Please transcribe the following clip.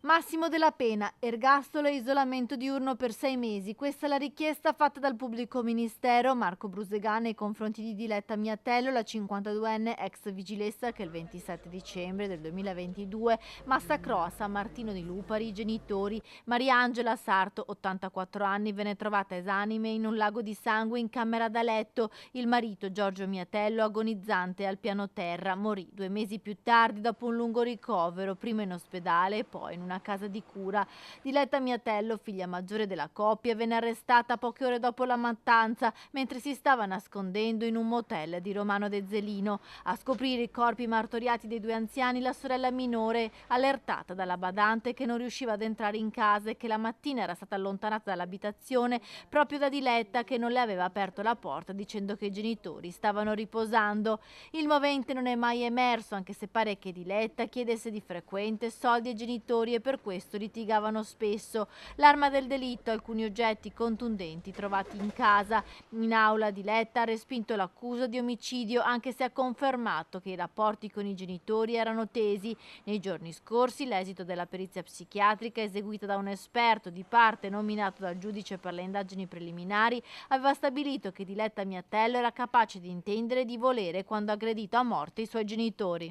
Massimo della pena, ergastolo e isolamento diurno per 6 mesi. Questa è la richiesta fatta dal pubblico ministero Marco Brusegan nei confronti di Diletta Miatello, la 52enne ex vigilessa che il 27 dicembre del 2022 massacrò a San Martino di Lupari i genitori. Mariangela Sarto, 84 anni, venne trovata esanime in un lago di sangue in camera da letto. Il marito Giorgio Miatello, agonizzante al piano terra, morì 2 mesi più tardi dopo un lungo ricovero, prima in ospedale e poi in una casa di cura. Diletta Miatello, figlia maggiore della coppia, venne arrestata poche ore dopo la mattanza mentre si stava nascondendo in un motel di Romano de Zelino. A scoprire i corpi martoriati dei due anziani la sorella minore, allertata dalla badante che non riusciva ad entrare in casa e che la mattina era stata allontanata dall'abitazione proprio da Diletta, che non le aveva aperto la porta dicendo che i genitori stavano riposando. Il movente non è mai emerso, anche se pare che Diletta chiedesse di frequente soldi ai genitori e per questo litigavano spesso. L'arma del delitto, alcuni oggetti contundenti trovati in casa. In aula Diletta ha respinto l'accusa di omicidio, anche se ha confermato che i rapporti con i genitori erano tesi. Nei giorni scorsi l'esito della perizia psichiatrica eseguita da un esperto di parte nominato dal giudice per le indagini preliminari aveva stabilito che Diletta Miatello era capace di intendere e di volere quando ha aggredito a morte i suoi genitori.